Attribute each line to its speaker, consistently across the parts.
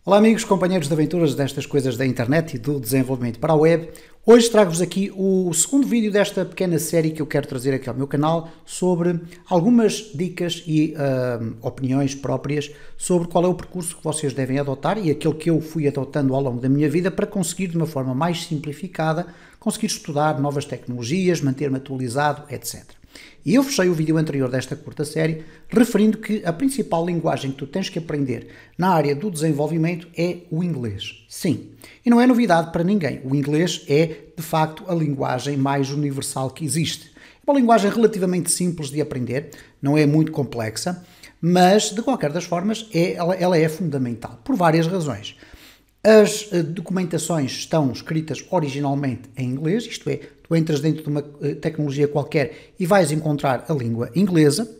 Speaker 1: Olá amigos, companheiros de aventuras destas coisas da internet e do desenvolvimento para a web. Hoje trago-vos aqui o segundo vídeo desta pequena série que eu quero trazer aqui ao meu canal sobre algumas dicas e opiniões próprias sobre qual é o percurso que vocês devem adotar e aquele que eu fui adotando ao longo da minha vida para conseguir de uma forma mais simplificada, conseguir estudar novas tecnologias, manter-me atualizado, etc. E eu fechei o vídeo anterior desta curta série referindo que a principal linguagem que tu tens que aprender na área do desenvolvimento é o inglês. Sim, e não é novidade para ninguém. O inglês é, de facto, a linguagem mais universal que existe. É uma linguagem relativamente simples de aprender, não é muito complexa, mas, de qualquer das formas, ela é fundamental, por várias razões. As documentações estão escritas originalmente em inglês, isto é, tu entras dentro de uma tecnologia qualquer e vais encontrar a língua inglesa.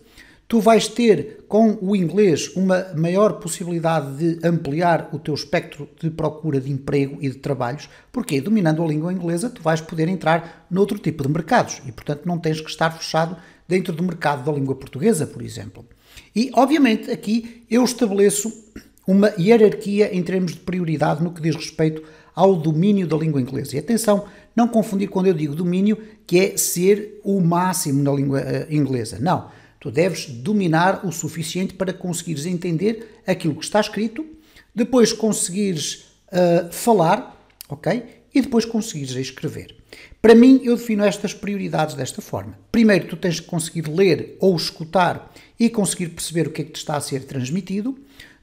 Speaker 1: Tu vais ter com o inglês uma maior possibilidade de ampliar o teu espectro de procura de emprego e de trabalhos, porque dominando a língua inglesa tu vais poder entrar noutro tipo de mercados e, portanto, não tens que estar fechado dentro do mercado da língua portuguesa, por exemplo. E, obviamente, aqui eu estabeleço uma hierarquia em termos de prioridade no que diz respeito ao domínio da língua inglesa. E atenção, não confundir quando eu digo domínio, que é ser o máximo na língua inglesa. Não, tu deves dominar o suficiente para conseguires entender aquilo que está escrito, depois conseguires falar, ok? E depois conseguires escrever. Para mim, eu defino estas prioridades desta forma. Primeiro, tu tens que conseguir ler ou escutar e conseguir perceber o que é que te está a ser transmitido.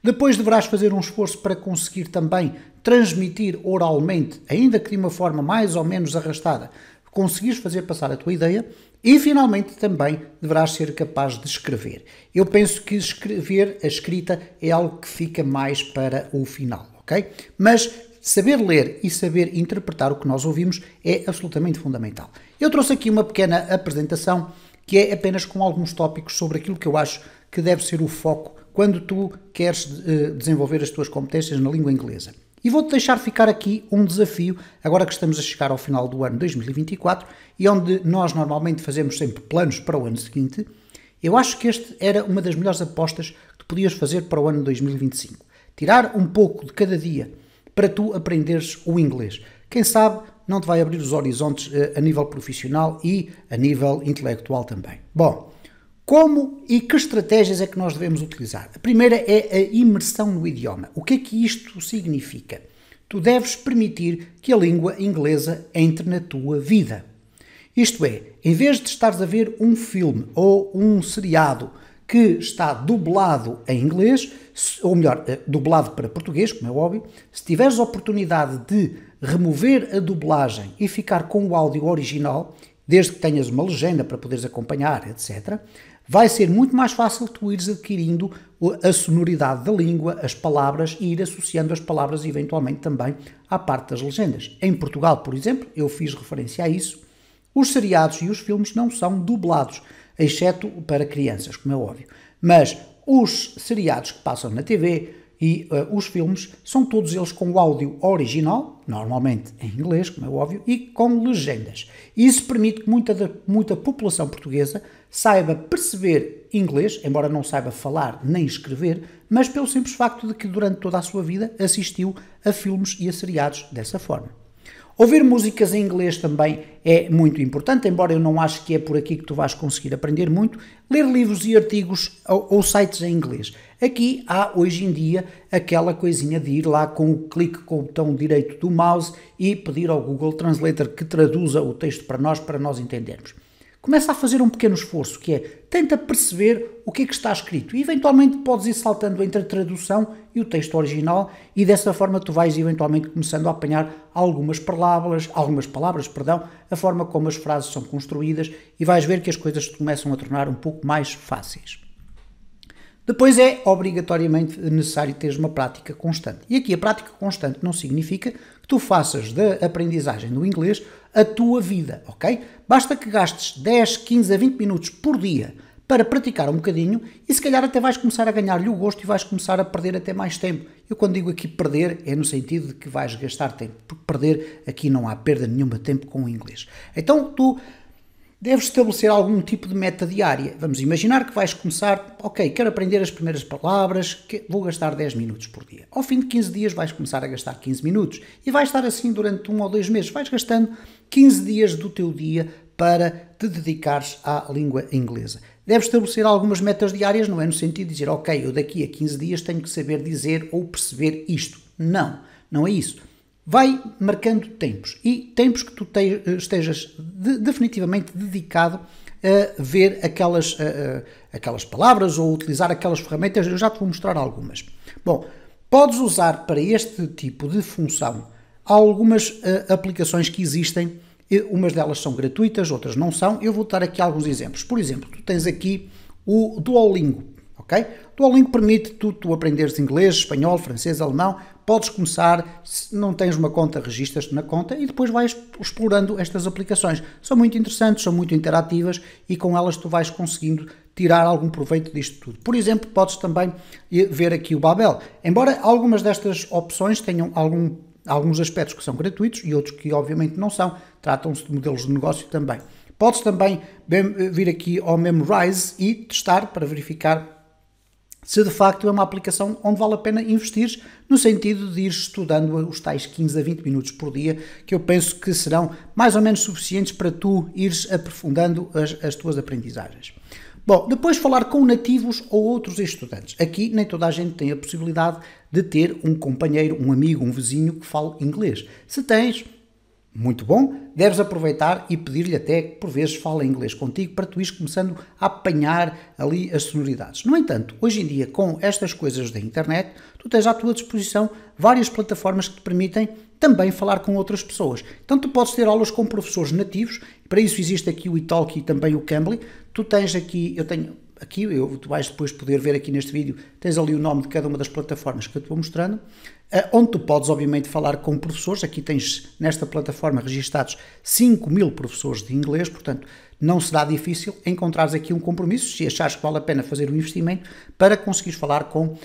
Speaker 1: Depois deverás fazer um esforço para conseguir também transmitir oralmente, ainda que de uma forma mais ou menos arrastada, conseguires fazer passar a tua ideia e, finalmente, também deverás ser capaz de escrever. Eu penso que escrever, a escrita, é algo que fica mais para o final, ok? Mas saber ler e saber interpretar o que nós ouvimos é absolutamente fundamental. Eu trouxe aqui uma pequena apresentação que é apenas com alguns tópicos sobre aquilo que eu acho que deve ser o foco quando tu queres desenvolver as tuas competências na língua inglesa. E vou-te deixar ficar aqui um desafio, agora que estamos a chegar ao final do ano 2024, e onde nós normalmente fazemos sempre planos para o ano seguinte. Eu acho que este era uma das melhores apostas que tu podias fazer para o ano 2025. Tirar um pouco de cada dia para tu aprenderes o inglês. Quem sabe não te vai abrir os horizontes a nível profissional e a nível intelectual também. Bom, como e que estratégias é que nós devemos utilizar? A primeira é a imersão no idioma. O que é que isto significa? Tu deves permitir que a língua inglesa entre na tua vida. Isto é, em vez de estares a ver um filme ou um seriado que está dublado em inglês, ou melhor, dublado para português, como é óbvio, se tiveres a oportunidade de remover a dublagem e ficar com o áudio original, desde que tenhas uma legenda para poderes acompanhar, etc., vai ser muito mais fácil tu ires adquirindo a sonoridade da língua, as palavras e ir associando as palavras eventualmente também à parte das legendas. Em Portugal, por exemplo, eu fiz referência a isso, os seriados e os filmes não são dublados, exceto para crianças, como é óbvio. Mas os seriados que passam na TV e os filmes são todos eles com o áudio original, normalmente em inglês, como é óbvio, e com legendas. Isso permite que muita população portuguesa saiba perceber inglês, embora não saiba falar nem escrever, mas pelo simples facto de que durante toda a sua vida assistiu a filmes e a seriados dessa forma. Ouvir músicas em inglês também é muito importante, embora eu não acho que é por aqui que tu vais conseguir aprender muito. Ler livros e artigos ou sites em inglês. Aqui há, hoje em dia, aquela coisinha de ir lá com o clique com o botão direito do mouse e pedir ao Google Translator que traduza o texto para nós entendermos. Começa a fazer um pequeno esforço, que é, tenta perceber o que é que está escrito e eventualmente podes ir saltando entre a tradução e o texto original e dessa forma tu vais eventualmente começando a apanhar algumas palavras, a forma como as frases são construídas e vais ver que as coisas te começam a tornar um pouco mais fáceis. Depois é obrigatoriamente necessário teres uma prática constante. E aqui a prática constante não significa que tu faças da aprendizagem do inglês a tua vida, ok? Basta que gastes 10, 15 a 20 minutos por dia para praticar um bocadinho e se calhar até vais começar a ganhar-lhe o gosto e vais começar a perder até mais tempo. Eu quando digo aqui perder é no sentido de que vais gastar tempo, porque perder aqui não há perda nenhuma de tempo com o inglês. Então tu deves estabelecer algum tipo de meta diária. Vamos imaginar que vais começar, ok, quero aprender as primeiras palavras, vou gastar 10 minutos por dia. Ao fim de 15 dias vais começar a gastar 15 minutos e vais estar assim durante 1 ou 2 meses. Vais gastando 15 dias do teu dia para te dedicares à língua inglesa. Deves estabelecer algumas metas diárias, não é no sentido de dizer, ok, eu daqui a 15 dias tenho que saber dizer ou perceber isto. Não, não é isso. Vai marcando tempos e tempos que tu estejas definitivamente dedicado a ver aquelas palavras ou utilizar aquelas ferramentas. Eu já te vou mostrar algumas. Bom, podes usar para este tipo de função algumas aplicações que existem. Umas delas são gratuitas, outras não são. Eu vou dar aqui alguns exemplos. Por exemplo, tu tens aqui o Duolingo, ok? Duolingo permite tu aprenderes inglês, espanhol, francês, alemão. Podes começar, se não tens uma conta, registas-te na conta e depois vais explorando estas aplicações. São muito interessantes, são muito interativas e com elas tu vais conseguindo tirar algum proveito disto tudo. Por exemplo, podes também ver aqui o Babel. Embora algumas destas opções tenham alguns aspectos que são gratuitos e outros que obviamente não são, tratam-se de modelos de negócio também. Podes também vir aqui ao Memrise e testar para verificar se de facto é uma aplicação onde vale a pena investir, no sentido de ir estudando os tais 15 a 20 minutos por dia, que eu penso que serão mais ou menos suficientes para tu ires aprofundando as tuas aprendizagens. Bom, depois falar com nativos ou outros estudantes. Aqui nem toda a gente tem a possibilidade de ter um companheiro, um amigo, um vizinho que fale inglês. Se tens, muito bom, deves aproveitar e pedir-lhe até que por vezes fale inglês contigo para tu ires começando a apanhar ali as sonoridades. No entanto, hoje em dia, com estas coisas da internet, tu tens à tua disposição várias plataformas que te permitem também falar com outras pessoas. Então tu podes ter aulas com professores nativos, para isso existe aqui o Italki e também o Cambly. Tu tens aqui, tu vais depois poder ver aqui neste vídeo, tens ali o nome de cada uma das plataformas que eu te vou mostrando, onde tu podes obviamente falar com professores. Aqui tens nesta plataforma registados 5.000 professores de inglês, portanto não será difícil encontrares aqui um compromisso, se achares que vale a pena fazer um investimento para conseguires falar com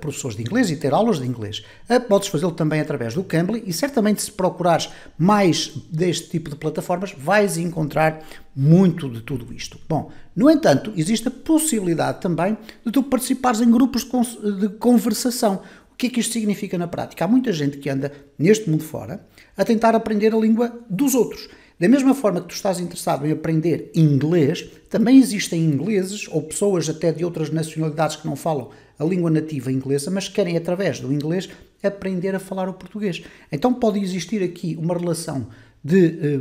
Speaker 1: professores de inglês e ter aulas de inglês. Podes fazê-lo também através do Cambly e certamente se procurares mais deste tipo de plataformas vais encontrar muito de tudo isto. Bom, no entanto, existe a possibilidade também de tu participares em grupos de conversação. O que é que isto significa na prática? Há muita gente que anda neste mundo fora a tentar aprender a língua dos outros. Da mesma forma que tu estás interessado em aprender inglês, também existem ingleses ou pessoas até de outras nacionalidades que não falam a língua nativa inglesa, mas querem através do inglês aprender a falar o português. Então pode existir aqui uma relação de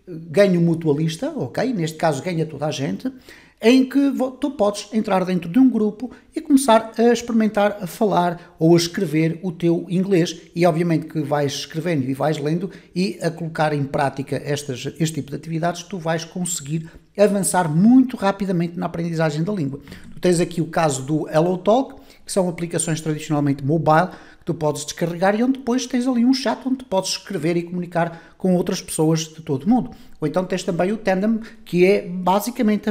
Speaker 1: ganho mutualista, ok? Neste caso ganha toda a gente, em que tu podes entrar dentro de um grupo e começar a experimentar a falar ou a escrever o teu inglês e obviamente que vais escrevendo e vais lendo e a colocar em prática este tipo de atividades, tu vais conseguir avançar muito rapidamente na aprendizagem da língua. Tu tens aqui o caso do HelloTalk, que são aplicações tradicionalmente mobile, que tu podes descarregar e onde depois tens ali um chat onde tu podes escrever e comunicar com outras pessoas de todo o mundo. Ou então tens também o Tandem, que é basicamente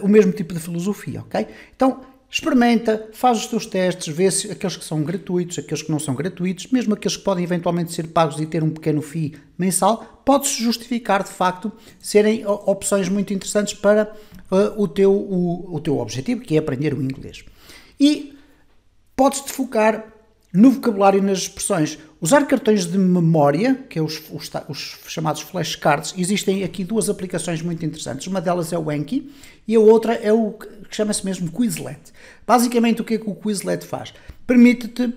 Speaker 1: o mesmo tipo de filosofia, ok? Então, experimenta, faz os teus testes, vê se aqueles que são gratuitos, aqueles que não são gratuitos, mesmo aqueles que podem eventualmente ser pagos e ter um pequeno fee mensal, pode-se justificar de facto serem opções muito interessantes para o teu objetivo, que é aprender o inglês. E podes-te focar no vocabulário e nas expressões. Usar cartões de memória, que é os chamados flashcards, existem aqui duas aplicações muito interessantes. Uma delas é o Anki e a outra é o que chama-se mesmo Quizlet. Basicamente, o que é que o Quizlet faz? Permite-te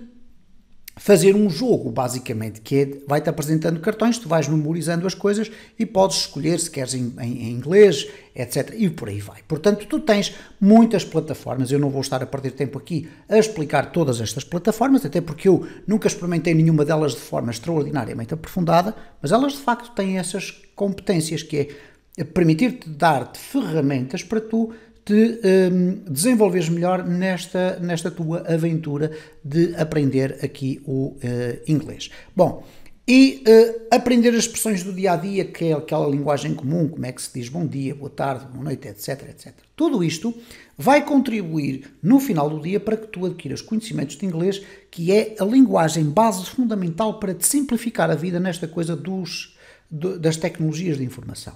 Speaker 1: fazer um jogo, basicamente, que vai-te apresentando cartões, tu vais memorizando as coisas e podes escolher se queres em inglês, etc. E por aí vai. Portanto, tu tens muitas plataformas, eu não vou estar a perder tempo aqui a explicar todas estas plataformas, até porque eu nunca experimentei nenhuma delas de forma extraordinariamente aprofundada, mas elas de facto têm essas competências, que é permitir-te dar-te ferramentas para tu te desenvolveres melhor nesta tua aventura de aprender aqui o inglês. Bom, e aprender as expressões do dia-a-dia, que é aquela linguagem comum, como é que se diz bom dia, boa tarde, boa noite, etc, etc. Tudo isto vai contribuir no final do dia para que tu adquiras conhecimentos de inglês, que é a linguagem base fundamental para te simplificar a vida nesta coisa das tecnologias de informação.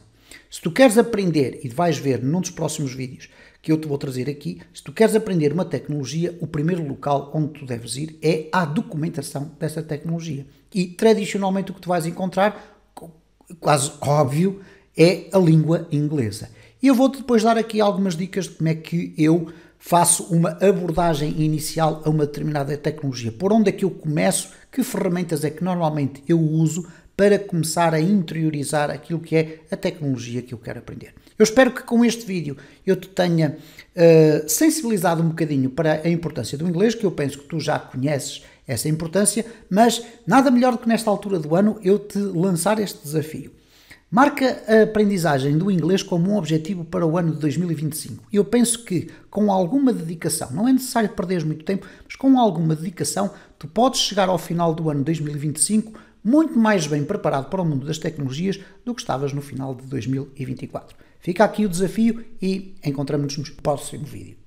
Speaker 1: Se tu queres aprender, e vais ver num dos próximos vídeos que eu te vou trazer aqui, se tu queres aprender uma tecnologia, o primeiro local onde tu deves ir é à documentação dessa tecnologia. E tradicionalmente o que tu vais encontrar, quase óbvio, é a língua inglesa. E eu vou-te depois dar aqui algumas dicas de como é que eu faço uma abordagem inicial a uma determinada tecnologia. Por onde é que eu começo? Que ferramentas é que normalmente eu uso para começar a interiorizar aquilo que é a tecnologia que eu quero aprender. Eu espero que com este vídeo eu te tenha sensibilizado um bocadinho para a importância do inglês, que eu penso que tu já conheces essa importância, mas nada melhor do que nesta altura do ano eu te lançar este desafio. Marca a aprendizagem do inglês como um objetivo para o ano de 2025. Eu penso que com alguma dedicação, não é necessário perderes muito tempo, mas com alguma dedicação, tu podes chegar ao final do ano de 2025 muito mais bem preparado para o mundo das tecnologias do que estavas no final de 2024. Fica aqui o desafio e encontramos-nos no próximo vídeo.